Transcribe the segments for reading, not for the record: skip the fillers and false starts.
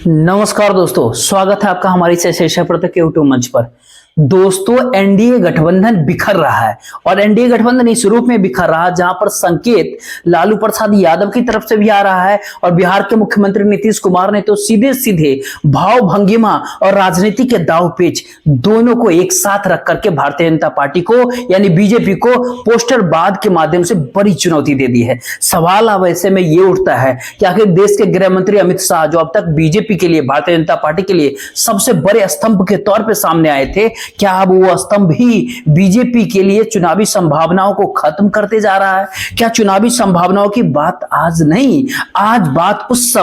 नमस्कार दोस्तों, स्वागत है आपका हमारी शेषा प्रत्येक यूट्यूब मंच पर। दोस्तों, एनडीए गठबंधन बिखर रहा है और एनडीए गठबंधन इस रूप में बिखर रहा है जहां पर संकेत लालू प्रसाद यादव की तरफ से भी आ रहा है और बिहार के मुख्यमंत्री नीतीश कुमार ने तो सीधे सीधे भाव भंगिमा और राजनीति के दाव पेच दोनों को एक साथ रख करके भारतीय जनता पार्टी को यानी बीजेपी को पोस्टरबाद के माध्यम से बड़ी चुनौती दे दी है। सवाल अब ऐसे में ये उठता है कि आखिर देश के गृह मंत्री अमित शाह, जो अब तक बीजेपी के लिए, भारतीय जनता पार्टी के लिए सबसे बड़े स्तंभ के तौर पर सामने आए थे, क्या अब वो स्तंभ ही बीजेपी के लिए चुनावी संभावनाओं को खत्म करते जा रहा है? क्या चुनावी संभावनाओं की बात आज नहीं, आज बात उस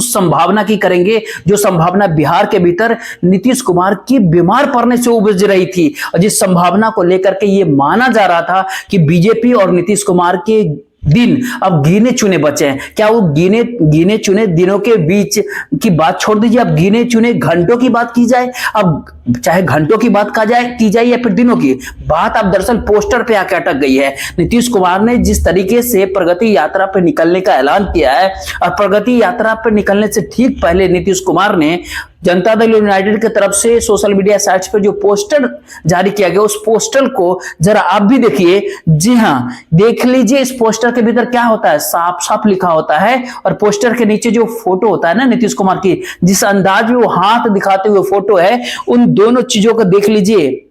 संभावना की करेंगे जो संभावना बिहार के भीतर नीतीश कुमार की बीमार पड़ने से उपज रही थी और जिस संभावना को लेकर के ये माना जा रहा था कि बीजेपी और नीतीश कुमार के दिन अब गिने चुने बचे हैं। क्या वो गिने चुने दिनों के बीच की बात छोड़ दीजिए, अब गिने चुने घंटों की बात की जाए। अब चाहे घंटों की बात की जाए या फिर दिनों की बात, अब दरअसल पोस्टर पे आके अटक गई है। नीतीश कुमार ने जिस तरीके से प्रगति यात्रा पे निकलने का ऐलान किया है और प्रगति यात्रा पे निकलने से ठीक पहले नीतीश कुमार ने जनता दल यूनाइटेड की तरफ से सोशल मीडिया साइट्स पर जो पोस्टर जारी किया गया, उस पोस्टर को जरा आप भी देखिए। जी हां, देख लीजिए इस पोस्टर के भीतर क्या होता है, साफ साफ लिखा होता है और पोस्टर के नीचे जो फोटो होता है ना नीतीश कुमार की, जिस अंदाज में वो हाथ दिखाते हुए फोटो है, उन दोनों चीजों को देख लीजिए।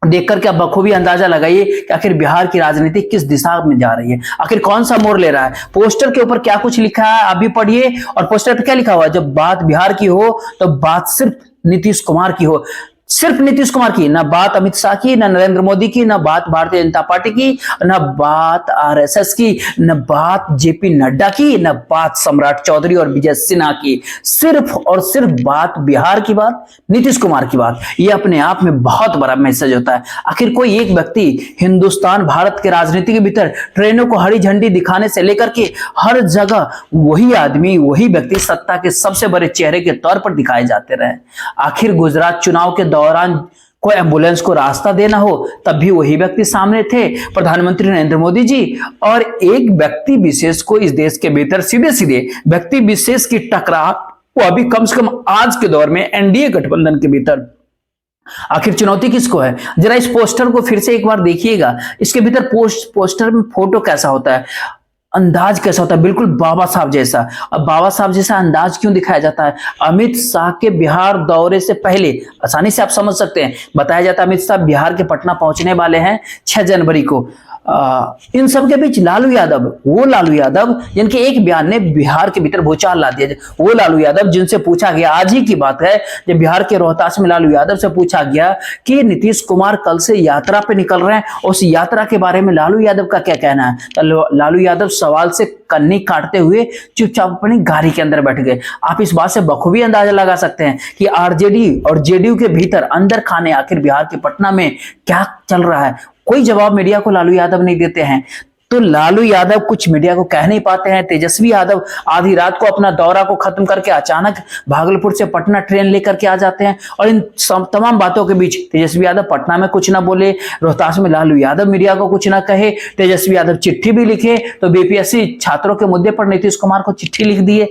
देख करके आप बखूबी अंदाजा लगाइए कि आखिर बिहार की राजनीति किस दिशा में जा रही है, आखिर कौन सा मोड़ ले रहा है। पोस्टर के ऊपर क्या कुछ लिखा है आप भी पढ़िए और पोस्टर पे क्या लिखा हुआ है, जब बात बिहार की हो तो बात सिर्फ नीतीश कुमार की हो, सिर्फ नीतीश कुमार की, ना बात अमित शाह की, ना नरेंद्र मोदी की, ना बात भारतीय जनता पार्टी की, ना बात आरएसएस की, ना बात जेपी नड्डा की, ना बात सम्राट चौधरी और विजय सिन्हा की। सिर्फ और सिर्फ बात बिहार की, बात नीतीश कुमार की बात। यह अपने आप में बहुत बड़ा मैसेज होता है। आखिर कोई एक व्यक्ति हिंदुस्तान, भारत के राजनीति के भीतर ट्रेनों को हरी झंडी दिखाने से लेकर के हर जगह वही आदमी, वही व्यक्ति सत्ता के सबसे बड़े चेहरे के तौर पर दिखाए जाते रहे। आखिर गुजरात चुनाव के दौरान कोई एम्बुलेंस को रास्ता देना हो तब भी वही व्यक्ति सामने थे, प्रधानमंत्री नरेंद्र मोदी जी। और एक व्यक्ति विशेष को इस देश के भीतर सीधे सीधे व्यक्ति विशेष की टकराव, वो अभी कम से कम आज के दौर में एनडीए गठबंधन के भीतर आखिर चुनौती किसको है? जरा इस पोस्टर को फिर से एक बार देखिएगा। इसके भीतर पोस्टर में फोटो कैसा होता है, अंदाज कैसा होता है, बिल्कुल बाबा साहब जैसा। अब बाबा साहब जैसा अंदाज क्यों दिखाया जाता है? अमित शाह के बिहार दौरे से पहले आसानी से आप समझ सकते हैं, बताया जाता है अमित शाह बिहार के पटना पहुंचने वाले हैं 6 जनवरी को। इन सब के बीच लालू यादव, वो लालू यादव जिनके एक बयान ने बिहार के भीतर भूचाल ला दिया, वो लालू यादव जिनसे पूछा गया, आज ही की बात है जब बिहार के रोहतास में लालू यादव से पूछा गया कि नीतीश कुमार कल से यात्रा पे निकल रहे हैं, उस यात्रा के बारे में लालू यादव का क्या कहना है? तो लालू यादव सवाल से कन्नी काटते हुए चुपचाप अपनी गाड़ी के अंदर बैठ गए। आप इस बात से बखूबी अंदाजा लगा सकते हैं कि आरजेडी और जेडीयू के भीतर अंदर खाने आखिर बिहार के पटना में क्या चल रहा है। कोई जवाब मीडिया को लालू यादव नहीं देते हैं, तो लालू यादव कुछ मीडिया को कह नहीं पाते हैं। तेजस्वी यादव आधी रात को अपना दौरा को खत्म करके अचानक भागलपुर से पटना ट्रेन लेकर के आ जाते हैं और इन तमाम बातों के बीच तेजस्वी यादव पटना में कुछ ना बोले, रोहतास में लालू यादव मीडिया को कुछ ना कहे, तेजस्वी यादव चिट्ठी भी लिखे तो बीपीएससी छात्रों के मुद्दे पर नीतीश कुमार को चिट्ठी लिख दिए,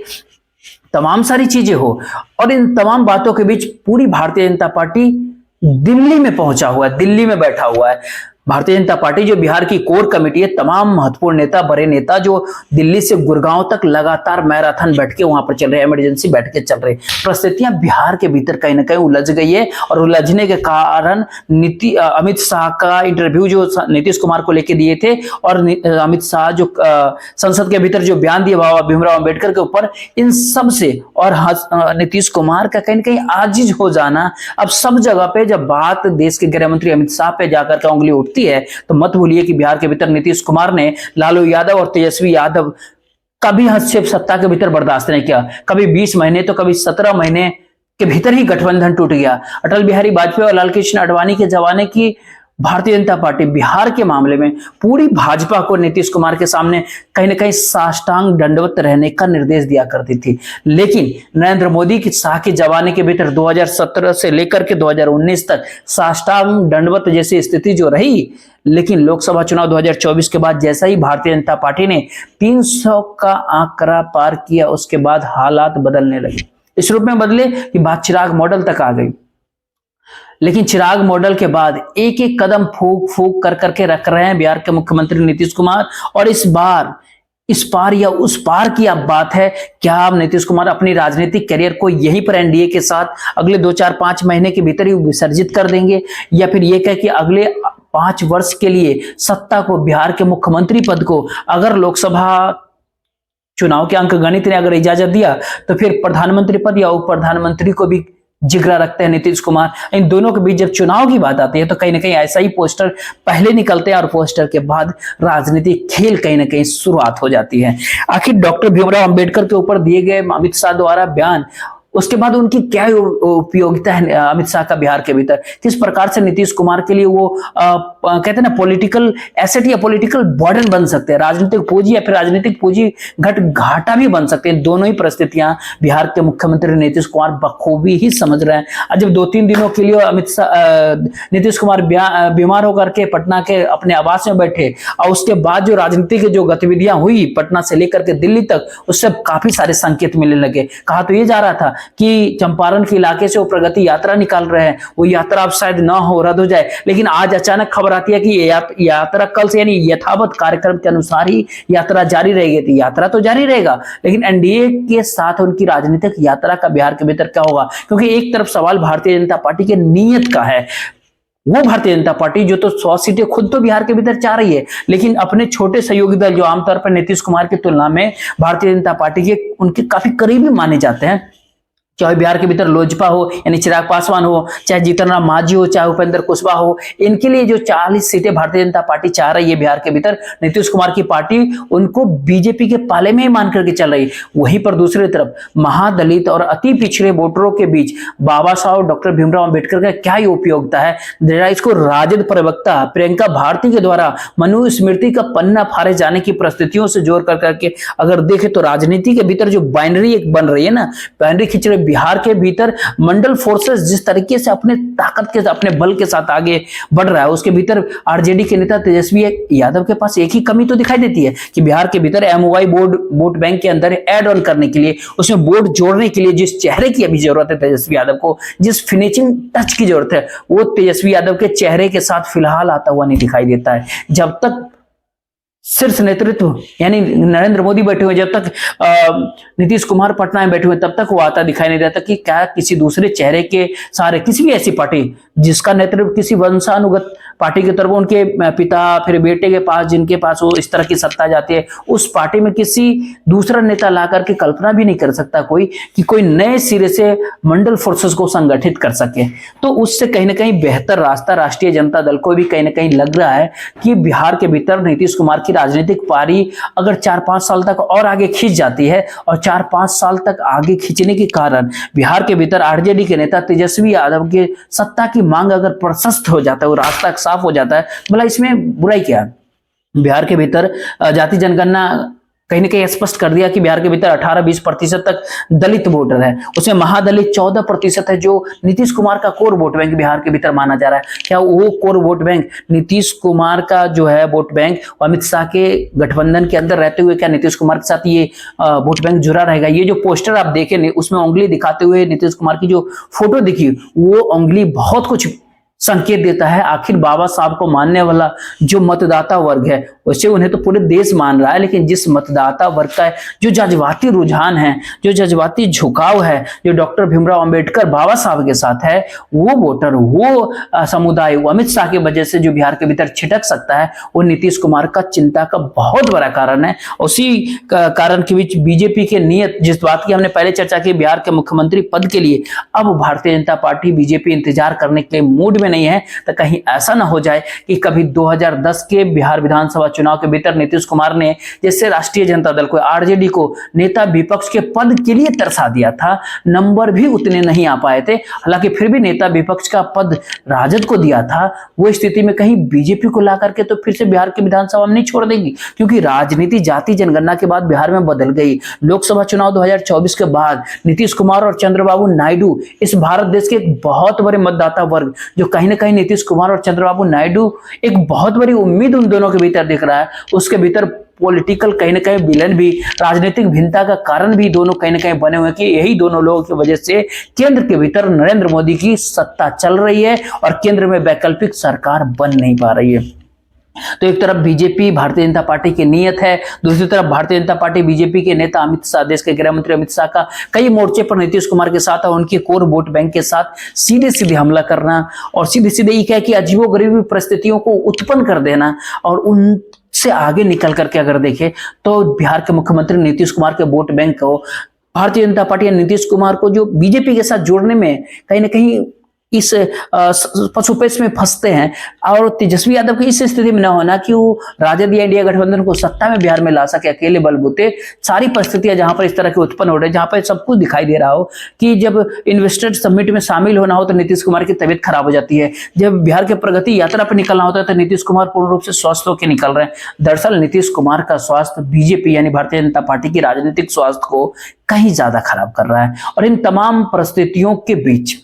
तमाम सारी चीजें हो। और इन तमाम बातों के बीच पूरी भारतीय जनता पार्टी दिल्ली में पहुंचा हुआ है, दिल्ली में बैठा हुआ है। भारतीय जनता पार्टी जो बिहार की कोर कमेटी है, तमाम महत्वपूर्ण नेता, बड़े नेता जो दिल्ली से गुड़गांव तक लगातार मैराथन बैठ के वहां पर चल रहे, इमरजेंसी बैठ के चल रहे। परिस्थितियां बिहार के भीतर कहीं ना कहीं उलझ गई है और उलझने के कारण अमित शाह का इंटरव्यू जो नीतीश कुमार को लेके दिए थे और अमित शाह जो संसद के भीतर जो बयान दिया बाबा भीमराव अम्बेडकर के ऊपर, इन सब से और नीतीश कुमार का कहीं ना कहीं आजिज हो जाना। अब सब जगह पे जब बात देश के गृह मंत्री अमित शाह पे जाकर के उंगली उठती है तो मत भूलिए कि बिहार के भीतर नीतीश कुमार ने लालू यादव और तेजस्वी यादव कभी हस्तक्षेप सत्ता के भीतर बर्दाश्त नहीं किया। कभी 20 महीने तो कभी 17 महीने के भीतर ही गठबंधन टूट गया। अटल बिहारी वाजपेयी और लाल कृष्ण आडवाणी के जमाने की भारतीय जनता पार्टी बिहार के मामले में पूरी भाजपा को नीतीश कुमार के सामने कहीं ना कहीं साष्टांग दंडवत रहने का निर्देश दिया करती थी। लेकिन नरेंद्र मोदी की शाह के जमाने के भीतर 2017 से लेकर के 2019 तक साष्टांग दंडवत जैसी स्थिति जो रही, लेकिन लोकसभा चुनाव 2024 के बाद जैसा ही भारतीय जनता पार्टी ने 300 का आंकड़ा पार किया, उसके बाद हालात बदलने लगे। इस रूप में बदले कि बात चिराग मॉडल तक आ गई। लेकिन चिराग मॉडल के बाद एक एक कदम फूक फूक कर करके रख रहे हैं बिहार के मुख्यमंत्री नीतीश कुमार। और इस बार इस पार या उस पार की अब बात है, क्या अब नीतीश कुमार अपनी राजनीतिक करियर को यहीं पर एनडीए के साथ अगले 2-4-5 महीने के भीतर ही विसर्जित कर देंगे, या फिर यह कह कि अगले 5 वर्ष के लिए सत्ता को, बिहार के मुख्यमंत्री पद को अगर लोकसभा चुनाव के अंक गणित ने अगर इजाजत दिया तो फिर प्रधानमंत्री पद या उप प्रधानमंत्री को भी जिगरा रखते हैं नीतीश कुमार। इन दोनों के बीच जब चुनाव की बात आती है तो कहीं ना कहीं ऐसा ही पोस्टर पहले निकलते हैं और पोस्टर के बाद राजनीतिक खेल कहीं ना कहीं शुरुआत हो जाती है। आखिर डॉक्टर भीमराव अंबेडकर के ऊपर दिए गए अमित शाह द्वारा बयान, उसके बाद उनकी क्या उपयोगिता है अमित शाह का बिहार के भीतर, किस प्रकार से नीतीश कुमार के लिए वो कहते हैं ना पॉलिटिकल एसेट या पॉलिटिकल बर्डन बन सकते हैं, राजनीतिक पूंजी या फिर राजनीतिक पूंजी घाटा भी बन सकते हैं। दोनों ही परिस्थितियां बिहार के मुख्यमंत्री नीतीश कुमार बखूबी ही समझ रहे हैं। जब 2-3 दिनों के लिए नीतीश कुमार बीमार होकर के पटना के अपने आवास में बैठे और उसके बाद जो राजनीति की जो गतिविधियां हुई पटना से लेकर के दिल्ली तक, उससे काफी सारे संकेत मिलने लगे। कहा तो ये जा रहा था कि चंपारण के इलाके से वो प्रगति यात्रा निकाल रहे हैं, वो यात्रा अब शायद ना हो, रद्द हो जाए। लेकिन आज अचानक खबर आती है कि ये यात्रा कल से यानी यथावत कार्यक्रम के अनुसार ही यात्रा जारी रहेगी। तो यात्रा तो जारी रहेगा, लेकिन एनडीए के साथ उनकी राजनीतिक यात्रा का बिहार के भीतर क्या होगा? क्योंकि एक तरफ सवाल भारतीय जनता पार्टी के नीयत का है। वो भारतीय जनता पार्टी जो तो 100 सीटें खुद तो बिहार के भीतर चाह रही है, लेकिन अपने छोटे सहयोगी दल जो आमतौर पर नीतीश कुमार की तुलना में भारतीय जनता पार्टी के उनके काफी करीबी माने जाते हैं, चाहे बिहार के भीतर लोजपा हो यानी चिराग पासवान हो, चाहे जीतन राम मांझी हो, चाहे उपेंद्र कुशवाहा हो, इनके लिए जो 40 सीटें भारतीय जनता पार्टी चाह रही है बिहार के भीतर, नीतीश कुमार की पार्टी उनको बीजेपी के पाले में ही मान करके चल रही। वहीं पर दूसरी तरफ महादलित और अति पिछड़े वोटरों के बीच बाबा साहब डॉक्टर भीमराव अंबेडकर का क्या ही उपयोगिता है? जरा इसको राजद प्रवक्ता प्रियंका भारती के द्वारा मनुस्मृति का पन्ना फाड़े जाने की परिस्थितियों से जोड़ कर करके अगर देखें तो राजनीति के भीतर जो बाइनरी एक बन रही है ना, बाइनरी खिचड़ी बिहार के भीतर मंडल फोर्सेस जिस तरीके से अपने ताकत के अपने बल के साथ आगे बढ़ रहा है, उसके भीतर आरजेडी के नेता तेजस्वी यादव के पास एक ही कमी तो दिखाई देती है कि बिहार के भीतर एमओआई बोर्ड वोट बैंक के अंदर ऐड ऑन करने के लिए, उसमें बोर्ड जोड़ने के लिए जिस चेहरे की अभी जरूरत है तेजस्वी यादव को, जिस फिनिशिंग टच की जरूरत है, वो तेजस्वी यादव के चेहरे के साथ फिलहाल आता हुआ नहीं दिखाई देता है। जब तक शीर्ष नेतृत्व यानी नरेंद्र मोदी बैठे हुए, जब तक नीतीश कुमार पटना में बैठे हुए, तब तक वो आता दिखाई नहीं देता कि क्या किसी दूसरे चेहरे के सारे किसी भी ऐसी पार्टी जिसका नेतृत्व किसी वंशानुगत पार्टी की तरफ उनके पिता फिर बेटे के पास, जिनके पास वो इस तरह की सत्ता जाती है, उस पार्टी में किसी दूसरा नेता ला करके कल्पना भी नहीं कर सकता कोई कि कोई नए सिरे से मंडल फोर्सेस को संगठित कर सके। तो उससे कहीं ना कहीं बेहतर रास्ता राष्ट्रीय जनता दल को भी कहीं ना कहीं लग रहा है कि बिहार के भीतर नीतीश कुमार की राजनीतिक पारी अगर 4-5 साल तक और आगे खींच जाती है, और 4-5 साल तक आगे खींचने के कारण बिहार के भीतर आरजेडी के नेता तेजस्वी यादव के सत्ता की मांग अगर प्रशस्त हो जाता है, वो रास्ता साफ हो जाता है, भला इसमें बुराई क्या है? बिहार के भीतर जाति जनगणना कहीं ना कहीं स्पष्ट कर दिया कि बिहार के भीतर 18-20% तक दलित वोटर है, उसमें महादलित 14% है, जो नीतीश कुमार का कोर वोट बैंक बिहार के भीतर माना जा रहा है। क्या वो core vote bank Nitish Kumar का जो है वोट बैंक अमित शाह के गठबंधन के अंदर रहते हुए क्या नीतीश कुमार के साथ ये वोट बैंक जुड़ा रहेगा? ये जो पोस्टर आप देखें उसमें उंगली दिखाते हुए नीतीश कुमार की जो फोटो दिखी, वो उंगली बहुत कुछ संकेत देता है। आखिर बाबा साहब को मानने वाला जो मतदाता वर्ग है, वैसे उन्हें तो पूरे देश मान रहा है, लेकिन जिस मतदाता वर्ग का जो जज्बाती रुझान है, जो जज्बाती झुकाव है, जो डॉक्टर भीमराव अंबेडकर बाबा साहब के साथ है, वो वोटर, वो समुदाय, वो अमित शाह की वजह से जो बिहार के भीतर छिटक सकता है, वो नीतीश कुमार का चिंता का बहुत बड़ा कारण है। उसी कारण के बीच बीजेपी के नियत, जिस बात की हमने पहले चर्चा की, बिहार के मुख्यमंत्री पद के लिए अब भारतीय जनता पार्टी बीजेपी इंतजार करने के लिए मूड में नहीं है। तो कहीं ऐसा ना हो जाए कि कभी 2010 के बिहार विधानसभा चुनाव के भीतर नीतीश कुमार ने जैसे राष्ट्रीय जनता दल को, आरजेडी को नेता विपक्ष के पद के लिए तरसा दिया था, नंबर भी उतने नहीं आ पाए थे, हालांकि फिर भी नेता विपक्ष का पद राजद को दिया था। वो स्थिति में कहीं बीजेपी को ला करके तो फिर से बिहार की विधानसभा में नहीं छोड़ देगी, क्योंकि राजनीति जाति जनगणना के बाद बिहार में बदल गई। लोकसभा चुनाव 2024 के बाद नीतीश कुमार और चंद्रबाबू नायडू इस भारत देश के एक बहुत बड़े मतदाता वर्ग, जो कहीं ना कहीं नीतीश कुमार और चंद्रबाबू नायडू एक बहुत बड़ी उम्मीद उन दोनों के भीतर दिख रहा है, उसके भीतर पॉलिटिकल कहीं ना कहीं विलन भी, राजनीतिक भिन्नता का कारण भी दोनों कहीं ना कहीं बने हुए हैं कि यही दोनों लोगों की वजह से केंद्र के भीतर नरेंद्र मोदी की सत्ता चल रही है और केंद्र में वैकल्पिक सरकार बन नहीं पा रही है। तो एक तरफ बीजेपी भारतीय जनता पार्टी की नीयत है, दूसरी तरफ भारतीय जनता पार्टी बीजेपी के नेता अमित शाह, देश के गृह मंत्री अमित शाह का कई मोर्चे पर नीतीश कुमार के साथ और उनके कोर वोट बैंक के साथ सीधे सीधे हमला करना और सीधे सीधे ये कह कि अजीबोगरीब परिस्थितियों को उत्पन्न कर देना और उन से आगे निकल करके अगर देखें तो बिहार के मुख्यमंत्री नीतीश कुमार के वोट बैंक को भारतीय जनता पार्टी या नीतीश कुमार को जो बीजेपी के साथ जोड़ने में कहीं ना कहीं इस पशुपेश में फंसते हैं। और तेजस्वी यादव की इस स्थिति में न होना कि वो राजद या इंडिया गठबंधन को सत्ता में बिहार में ला सके अकेले बलबूते, सारी परिस्थितियां जहां पर इस तरह के उत्पन्न हो रहे हैं, जहां पर सब कुछ दिखाई दे रहा हो कि जब इन्वेस्टर्स समिट में शामिल होना हो तो नीतीश कुमार की तबीयत खराब हो जाती है, जब बिहार के प्रगति यात्रा पर निकलना होता है तो नीतीश कुमार पूर्ण रूप से स्वस्थ होकर निकल रहे हैं। दरअसल नीतीश कुमार का स्वास्थ्य बीजेपी यानी भारतीय जनता पार्टी की राजनीतिक स्वास्थ्य को कहीं ज्यादा खराब कर रहा है। और इन तमाम परिस्थितियों के बीच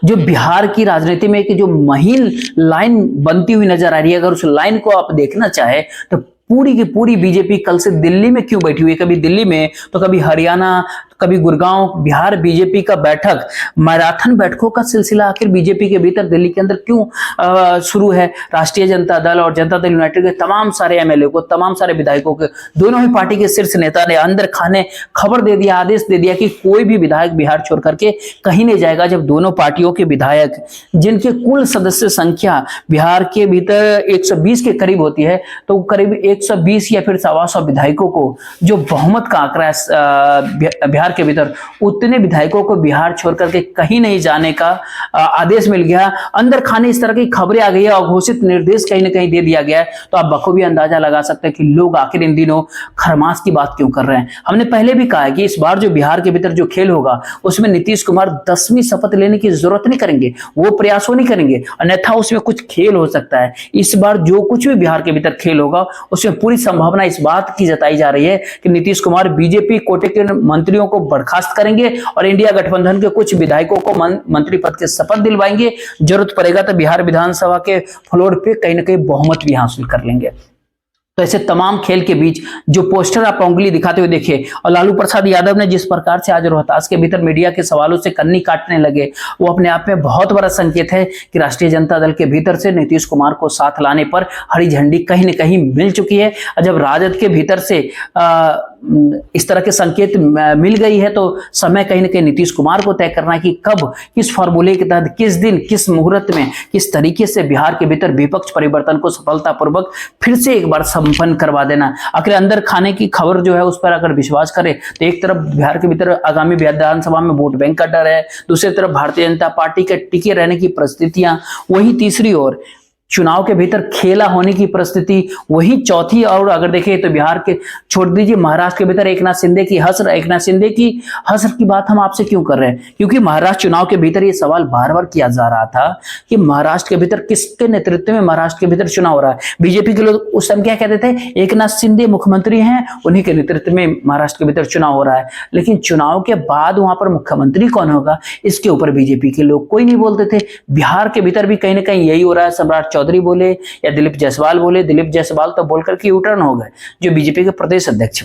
जो बिहार की राजनीति में एक जो महीन लाइन बनती हुई नजर आ रही है, अगर उस लाइन को आप देखना चाहे तो पूरी की पूरी बीजेपी कल से दिल्ली में क्यों बैठी हुई है, कभी दिल्ली में तो कभी हरियाणा, कभी गुड़गांव, बिहार बीजेपी का बैठक, मैराथन बैठकों का सिलसिला आखिर बीजेपी के भीतर दिल्ली के अंदर क्यों शुरू है। राष्ट्रीय जनता दल और जनता दल यूनाइटेड के तमाम सारे एमएलए को, तमाम सारे विधायकों के, दोनों ही पार्टी के शीर्ष नेता ने अंदर खाने खबर दे दिया, आदेश दे दिया कि कोई भी विधायक बिहार छोड़ करके कहीं नहीं जाएगा। जब दोनों पार्टियों के विधायक जिनके कुल सदस्य संख्या बिहार के भीतर 120 के करीब होती है, तो करीब 120 या फिर 125 विधायकों को जो बहुमत का आंकड़ा है बिहार के भीतर, उतने विधायकों को बिहार छोड़ करके कहीं नहीं जाने का आदेश मिल गया। अंदर खाने इस तरह की खबरें आ गई है, अघोषित निर्देश कहीं ना कहीं दे दिया गया है। तो आप बखूबी अंदाजा लगा सकते हैं कि लोग आखिर इन दिनों खरमास की बात क्यों कर रहे हैं। हमने पहले भी कहा है कि इस बार जो बिहार के भीतर जो खेल होगा उसमें नीतीश कुमार 10वीं शपथ लेने की जरूरत नहीं करेंगे, वो प्रयासों नहीं करेंगे, अन्यथा उसमें कुछ खेल हो सकता है। इस बार जो कुछ भी बिहार के भीतर खेल होगा उसमें पूरी संभावना इस बात की जताई जा रही है कि नीतीश कुमार बीजेपी कोटे के मंत्रियों को बर्खास्त करेंगे और इंडिया गठबंधन के कुछ विधायकों को मंत्री पद के शपथ दिलवाएंगे। जरूरत पड़ेगा तो बिहार विधानसभा के फ्लोर पे कहीं ना कहीं बहुमत भी हासिल कर लेंगे। तो ऐसे तमाम खेल के बीच जो पोस्टर आप उंगली दिखाते हुए देखिए, और लालू प्रसाद यादव ने जिस प्रकार से आज रोहतास के भीतर मीडिया के सवालों से कन्नी काटने लगे, वो अपने आप में बहुत बड़ा संकेत है कि राष्ट्रीय जनता दल के भीतर से नीतीश कुमार को साथ लाने पर हरी झंडी कहीं न कहीं मिल चुकी है। और जब राजद के भीतर से इस तरह के संकेत मिल गई है तो समय कहीं ना कहीं नीतीश कुमार को तय करना है कि कब, किस फॉर्मूले के तहत, किस दिन, किस मुहूर्त में, किस तरीके से बिहार के भीतर विपक्ष परिवर्तन को सफलतापूर्वक फिर से एक बार संपन्न करवा देना। आखिर अंदर खाने की खबर जो है उस पर अगर विश्वास करें तो एक तरफ बिहार के भीतर आगामी विधानसभा में वोट बैंक का डर है, दूसरी तरफ भारतीय जनता पार्टी के टिके रहने की परिस्थितियां, वही तीसरी ओर चुनाव के भीतर खेला होने की परिस्थिति, वही चौथी। और अगर देखें तो बिहार के छोड़ दीजिए, महाराष्ट्र के भीतर एकनाथ शिंदे की हसर की बात हम आपसे क्यों कर रहे हैं, क्योंकि महाराष्ट्र चुनाव के भीतर ये सवाल बार बार किया जा रहा था कि महाराष्ट्र के भीतर किसके नेतृत्व में महाराष्ट्र के भीतर चुनाव हो रहा है। बीजेपी के लोग उस समय क्या कहते थे, एकनाथ शिंदे मुख्यमंत्री हैं, उन्हीं के नेतृत्व में महाराष्ट्र के भीतर चुनाव हो रहा है। लेकिन चुनाव के बाद वहां पर मुख्यमंत्री कौन होगा, इसके ऊपर बीजेपी के लोग कोई नहीं बोलते थे। बिहार के भीतर भी कहीं ना कहीं यही हो रहा है। सम्राट चौधरी बोले या दिलीप जायसवाल बोले, दिलीप जायसवाल तो बोलकर के यूटर्न हो गए जो बीजेपी के प्रदेश अध्यक्ष।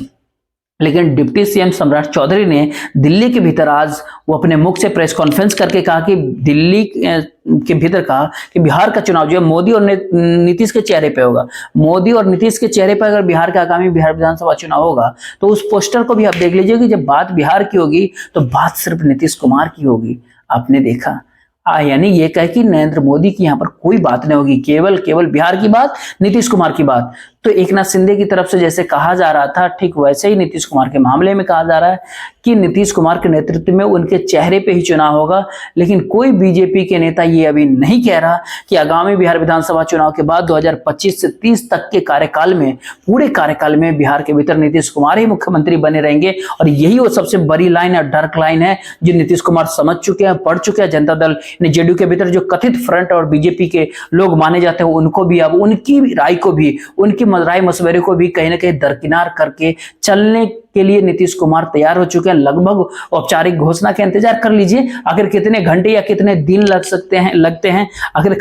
लेकिन डिप्टी सीएम सम्राट चौधरी ने दिल्ली के भीतर आज वो अपने मुख से प्रेस कॉन्फ्रेंस करके कहा कि दिल्ली के भीतर कहा कि बिहार का चुनाव जो है मोदी और नीतीश के चेहरे पे होगा। मोदी और नीतीश के चेहरे पर अगर बिहार का आगामी बिहार विधानसभा चुनाव होगा तो उस पोस्टर को भी आप देख लीजिए कि जब बात बिहार की होगी तो बात सिर्फ नीतीश कुमार की होगी। आपने देखा यानी ये कहे कि नरेंद्र मोदी की यहाँ पर कोई बात नहीं होगी, केवल बिहार की बात, नीतीश कुमार की बात। तो एकनाथ शिंदे की तरफ से जैसे कहा जा रहा था ठीक वैसे ही नीतीश कुमार के मामले में कहा जा रहा है कि नीतीश कुमार के नेतृत्व में उनके चेहरे पे ही चुनाव होगा। लेकिन कोई बीजेपी के नेता ये अभी नहीं कह रहा कि आगामी बिहार विधानसभा चुनाव के बाद 2025 से 30 तक के कार्यकाल में, पूरे कार्यकाल में बिहार के भीतर नीतीश कुमार ही मुख्यमंत्री बने रहेंगे। और यही वो सबसे बड़ी लाइन है, डार्क लाइन है जो नीतीश कुमार समझ चुके हैं, पढ़ चुके हैं। जनता दल जेडीयू के भीतर जो कथित फ्रंट और बीजेपी के लोग माने जाते हैं उनको भी, अब उनकी राय को भी, उनकी राय मशवरे को भी कहीं ना कहीं दरकिनार करके चलने के लिए नीतीश कुमार तैयार हो चुके हैं। लगभग औपचारिक घोषणा का इंतजार कर लीजिए, आखिर कितने घंटे या कितने दिन लगते हैं। आखिर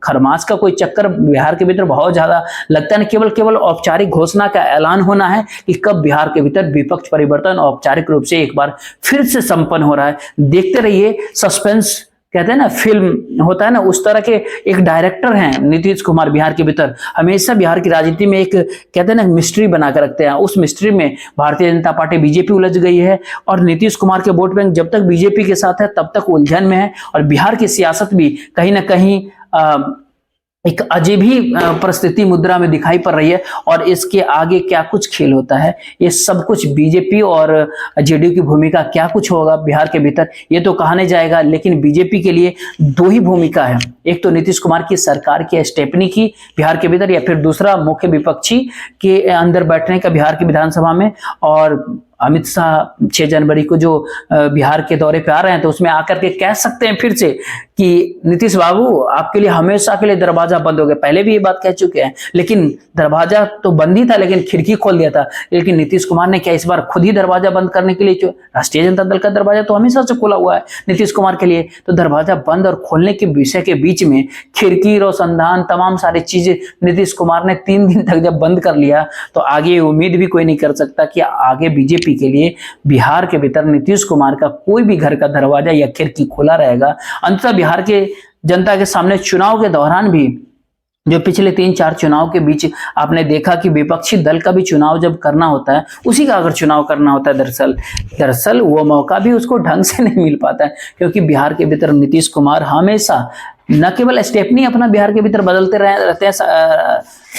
खरमास का कोई चक्कर बिहार के भीतर बहुत ज्यादा लगता है। केवल औपचारिक घोषणा का ऐलान होना है कि कब बिहार के भीतर विपक्ष परिवर्तन औपचारिक रूप से एक बार फिर से संपन्न हो रहा है। देखते रहिए, सस्पेंस कहते हैं ना, फिल्म होता है ना, उस तरह के एक डायरेक्टर हैं नीतीश कुमार बिहार के भीतर। हमेशा बिहार की राजनीति में एक कहते हैं ना मिस्ट्री बना कर रखते हैं। उस मिस्ट्री में भारतीय जनता पार्टी बीजेपी उलझ गई है और नीतीश कुमार के वोट बैंक जब तक बीजेपी के साथ है तब तक उलझन में है। और बिहार की सियासत भी कहीं ना कहीं एक अजीब ही परिस्थिति मुद्रा में दिखाई पड़ रही है। और इसके आगे क्या कुछ खेल होता है, ये सब कुछ बीजेपी और जेडीयू की भूमिका क्या कुछ होगा बिहार के भीतर, ये तो कहा नहीं जाएगा। लेकिन बीजेपी के लिए दो ही भूमिका है, एक तो नीतीश कुमार की सरकार की स्टेपनी की बिहार के भीतर, या फिर दूसरा मुख्य विपक्षी के अंदर बैठने का बिहार की विधानसभा में। और अमित शाह 6 जनवरी को जो बिहार के दौरे पे आ रहे हैं तो उसमें आकर के कह सकते हैं फिर से कि नीतीश बाबू आपके लिए हमेशा के लिए दरवाजा बंद हो गया। पहले भी ये बात कह चुके हैं, लेकिन दरवाजा तो बंद ही था, लेकिन खिड़की खोल दिया था। लेकिन नीतीश कुमार ने क्या इस बार खुद ही दरवाजा बंद करने के लिए, राष्ट्रीय जनता दल का दरवाजा तो हमेशा से खुला हुआ है नीतीश कुमार के लिए, तो दरवाजा बंद और खोलने के विषय के बीच में खिड़की, रोशनदान, तमाम सारी चीजें नीतीश कुमार ने 3 दिन तक जब बंद कर लिया तो आगे उम्मीद भी कोई नहीं कर सकता कि आगे बीजेपी के लिए बिहार के भीतर नीतीश कुमार का कोई भी घर का दरवाजा या खिड़की खुला रहेगा। अंततः बिहार के जनता के सामने चुनाव के दौरान भी, जो पिछले 3-4 चुनाव के बीच आपने देखा कि विपक्षी दल का भी चुनाव जब करना होता है, उसी का अगर चुनाव करना होता है दरअसल वो मौका भी उसको ढंग से नहीं मिल पाता है, क्योंकि बिहार के भीतर नीतीश कुमार हमेशा न केवल स्टेपनी अपना बिहार के भीतर बदलते रहते हैं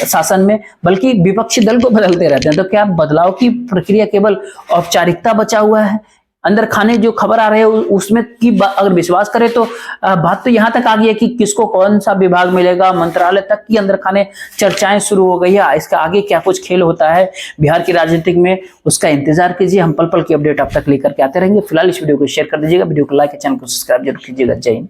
शासन में, बल्कि विपक्षी दल को बदलते रहते हैं। तो क्या बदलाव की प्रक्रिया केवल औपचारिकता बचा हुआ है? अंदर खाने जो खबर आ रही है उसमें की अगर विश्वास करें तो बात तो यहाँ तक आ गई है कि किसको कौन सा विभाग मिलेगा, मंत्रालय तक की अंदर खाने चर्चाएं शुरू हो गई है। इसका आगे क्या कुछ खेल होता है बिहार की राजनीतिक में, उसका इंतजार कीजिए। हम पल पल की अपडेट अब तक लेकर के आते रहेंगे। फिलहाल इस वीडियो को शेयर कर दीजिएगा, वीडियो को लाइक, चैनल को सब्सक्राइब जरूर कीजिएगा। जय हिंद।